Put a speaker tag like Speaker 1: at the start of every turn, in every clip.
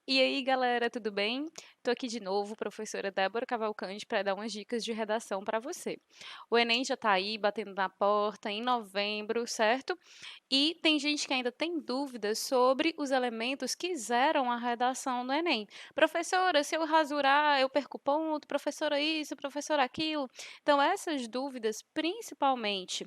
Speaker 1: E aí, galera, tudo bem? Estou aqui de novo, professora Débora Cavalcante, para dar umas dicas de redação para você. O Enem já está aí, batendo na porta, em novembro, certo? E tem gente que ainda tem dúvidas sobre os elementos que zeram a redação do Enem. Professora, se eu rasurar, eu perco ponto, professora isso, professora aquilo. Então, essas dúvidas, principalmente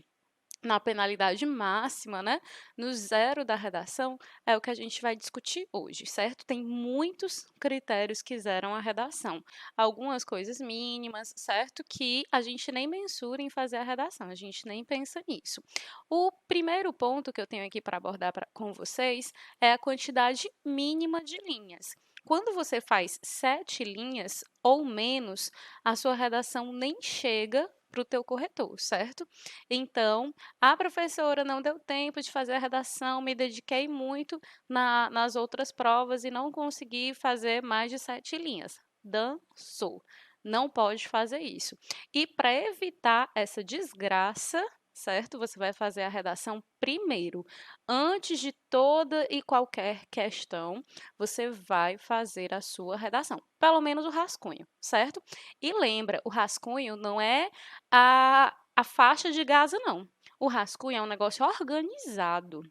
Speaker 1: na penalidade máxima, né, no zero da redação, é o que a gente vai discutir hoje, certo? Tem muitos critérios que zeram a redação. Algumas coisas mínimas, certo? Que a gente nem mensura em fazer a redação, a gente nem pensa nisso. O primeiro ponto que eu tenho aqui para abordar com vocês é a quantidade mínima de linhas. Quando você faz 7 linhas ou menos, a sua redação nem chega para o teu corretor, certo? Então, a professora não deu tempo de fazer a redação, me dediquei muito nas outras provas e não consegui fazer mais de 7 linhas. Dançou. Não pode fazer isso. E para evitar essa desgraça, certo? Você vai fazer a redação primeiro. Antes de toda e qualquer questão, você vai fazer a sua redação. Pelo menos o rascunho, certo? E lembra, o rascunho não é a faixa de Gaza, não. O rascunho é um negócio organizado.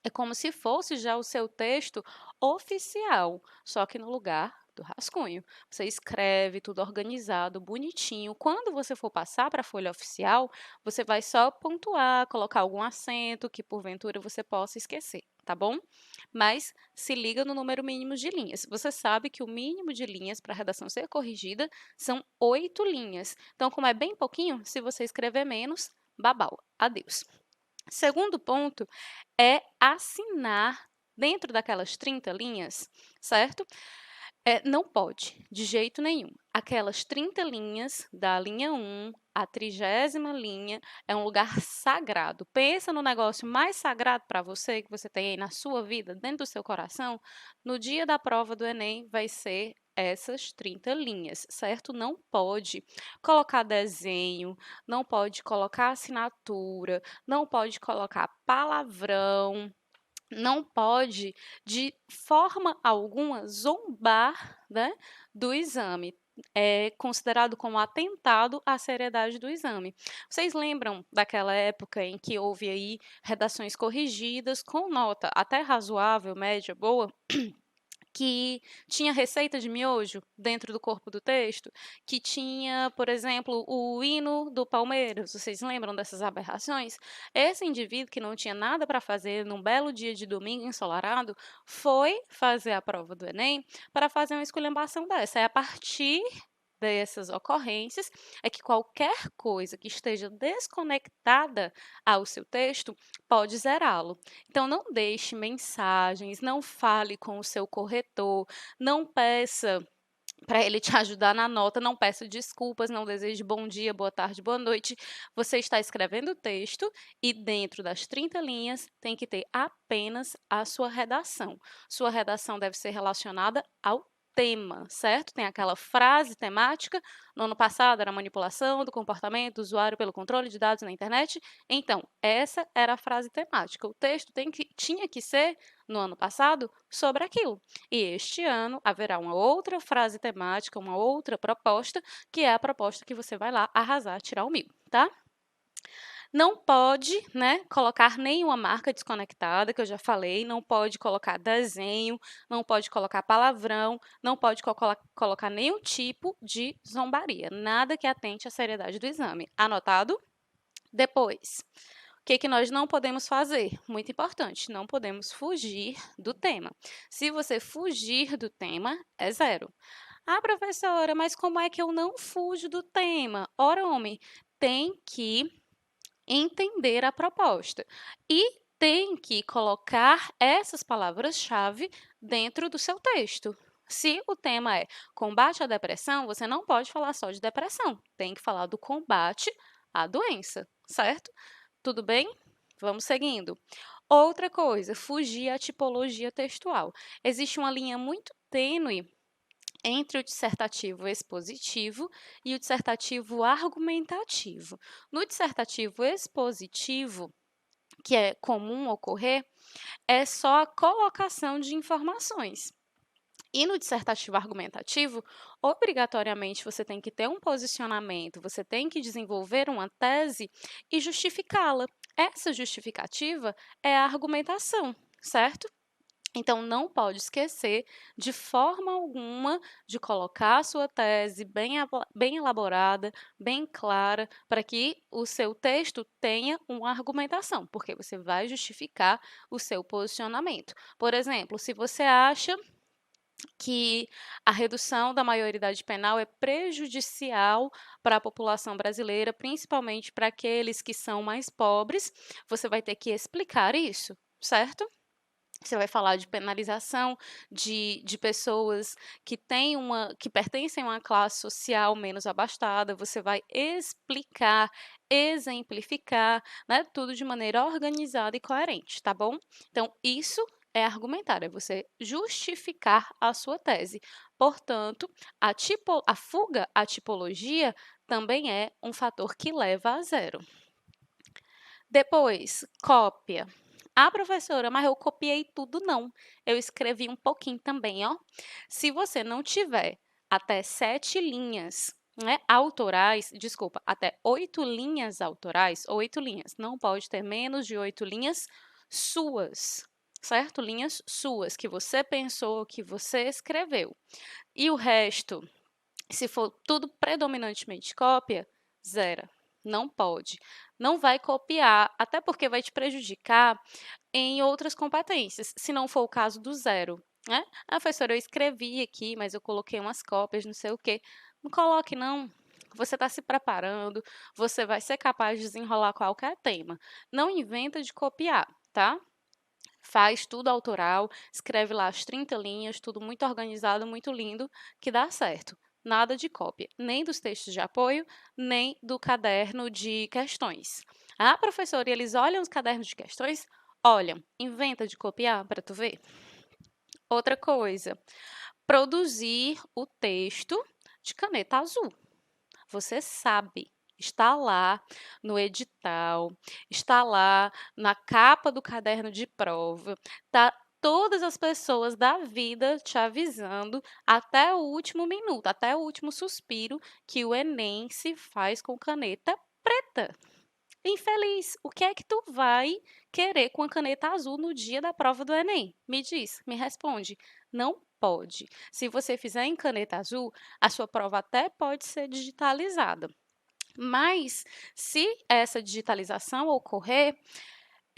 Speaker 1: É como se fosse já o seu texto oficial, só que no lugar do rascunho. Você escreve tudo organizado, bonitinho. Quando você for passar para a folha oficial, você vai só pontuar, colocar algum acento que porventura você possa esquecer, tá bom? Mas se liga no número mínimo de linhas. Você sabe que o mínimo de linhas para a redação ser corrigida são 8 linhas. Então, como é bem pouquinho, se você escrever menos, babau, adeus. Segundo ponto é assinar dentro daquelas 30 linhas, certo? Não pode, de jeito nenhum. Aquelas 30 linhas, da linha 1 à 30ª linha, é um lugar sagrado. Pensa no negócio mais sagrado para você, que você tem aí na sua vida, dentro do seu coração. No dia da prova do Enem, vai ser essas 30 linhas, certo? Não pode colocar desenho, não pode colocar assinatura, não pode colocar palavrão, não pode, de forma alguma, zombar, né, do exame. É considerado como atentado à seriedade do exame. Vocês lembram daquela época em que houve aí redações corrigidas com nota até razoável, média, boa? Que tinha receita de miojo dentro do corpo do texto, que tinha, por exemplo, o hino do Palmeiras. Vocês lembram dessas aberrações? Esse indivíduo que não tinha nada para fazer num belo dia de domingo ensolarado foi fazer a prova do Enem para fazer uma esculhambação dessa. É a partir dessas ocorrências é que qualquer coisa que esteja desconectada ao seu texto pode zerá-lo. Então, não deixe mensagens, não fale com o seu corretor, não peça para ele te ajudar na nota, não peça desculpas, não deseje bom dia, boa tarde, boa noite. Você está escrevendo o texto e dentro das 30 linhas tem que ter apenas a sua redação. Sua redação deve ser relacionada ao tema, certo? Tem aquela frase temática. No ano passado era manipulação do comportamento do usuário pelo controle de dados na internet. Então, essa era a frase temática. O texto tinha que ser, no ano passado, sobre aquilo. E este ano haverá uma outra frase temática, uma outra proposta, que é a proposta que você vai lá arrasar, tirar o 1000, tá? Não pode, né, colocar nenhuma marca desconectada, que eu já falei, não pode colocar desenho, não pode colocar palavrão, não pode colocar nenhum tipo de zombaria, nada que atente à seriedade do exame. Anotado? Depois, o que nós não podemos fazer? Muito importante, não podemos fugir do tema. Se você fugir do tema, é zero. Ah, professora, mas como é que eu não fujo do tema? Ora, homem, tem que entender a proposta e tem que colocar essas palavras-chave dentro do seu texto. Se o tema é combate à depressão, você não pode falar só de depressão, tem que falar do combate à doença, certo? Tudo bem? Vamos seguindo. Outra coisa, fugir à tipologia textual. Existe uma linha muito tênue entre o dissertativo expositivo e o dissertativo argumentativo. No dissertativo expositivo, que é comum ocorrer, é só a colocação de informações. E no dissertativo argumentativo, obrigatoriamente você tem que ter um posicionamento, você tem que desenvolver uma tese e justificá-la. Essa justificativa é a argumentação, certo? Então, não pode esquecer, de forma alguma, de colocar a sua tese bem elaborada, bem clara, para que o seu texto tenha uma argumentação, porque você vai justificar o seu posicionamento. Por exemplo, se você acha que a redução da maioridade penal é prejudicial para a população brasileira, principalmente para aqueles que são mais pobres, você vai ter que explicar isso, certo? Você vai falar de penalização de pessoas que pertencem a uma classe social menos abastada, você vai explicar, exemplificar, né, tudo de maneira organizada e coerente, tá bom? Então, isso é argumentar, é você justificar a sua tese. Portanto, a fuga à tipologia também é um fator que leva a zero. Depois, cópia. Ah, professora, mas eu copiei tudo, não. Eu escrevi um pouquinho também, ó. Se você não tiver até 7 linhas, né, autorais, desculpa, até 8 linhas autorais, 8 linhas, não pode ter menos de 8 linhas suas, certo? Linhas suas, que você pensou, que você escreveu. E o resto, se for tudo predominantemente cópia, zero. Não pode. Não vai copiar, até porque vai te prejudicar em outras competências, se não for o caso do zero. Né? Ah, professora, eu escrevi aqui, mas eu coloquei umas cópias, não sei o quê. Não coloque, não. Você está se preparando, você vai ser capaz de desenrolar qualquer tema. Não inventa de copiar, tá? Faz tudo autoral, escreve lá as 30 linhas, tudo muito organizado, muito lindo, que dá certo. Nada de cópia, nem dos textos de apoio, nem do caderno de questões. Ah, professora, e eles olham os cadernos de questões? Olham, inventa de copiar para tu ver. Outra coisa, produzir o texto de caneta azul. Você sabe, está lá no edital, está lá na capa do caderno de prova, tá todas as pessoas da vida te avisando até o último minuto, até o último suspiro, que o Enem se faz com caneta preta. Infeliz, o que é que tu vai querer com a caneta azul no dia da prova do Enem? Me diz, me responde. Não pode. Se você fizer em caneta azul, a sua prova até pode ser digitalizada. Mas, se essa digitalização ocorrer,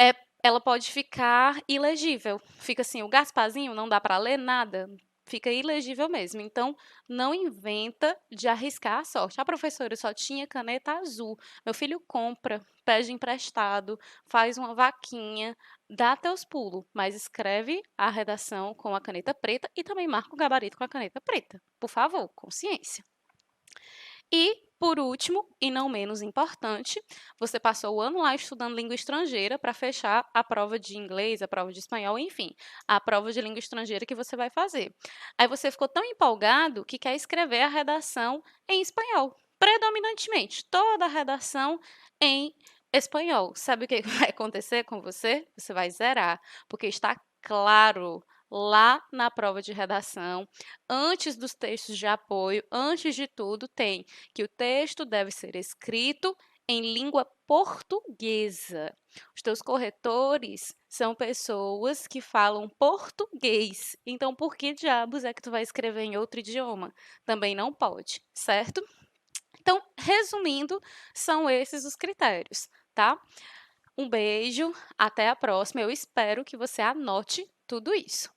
Speaker 1: é, ela pode ficar ilegível. Fica assim, o Gasparzinho não dá para ler nada, fica ilegível mesmo. Então, não inventa de arriscar a sorte. A professora só tinha caneta azul. Meu filho compra, pede emprestado, faz uma vaquinha, dá teus pulos, mas escreve a redação com a caneta preta e também marca o gabarito com a caneta preta. Por favor, consciência. E, por último, e não menos importante, você passou o ano lá estudando língua estrangeira para fechar a prova de inglês, a prova de espanhol, enfim, a prova de língua estrangeira que você vai fazer. Aí você ficou tão empolgado que quer escrever a redação em espanhol, predominantemente, toda a redação em espanhol. Sabe o que vai acontecer com você? Você vai zerar, porque está claro lá na prova de redação, antes dos textos de apoio, antes de tudo, tem que o texto deve ser escrito em língua portuguesa. Os teus corretores são pessoas que falam português. Então, por que diabos é que tu vai escrever em outro idioma? Também não pode, certo? Então, resumindo, são esses os critérios, tá? Um beijo, até a próxima. Eu espero que você anote tudo isso.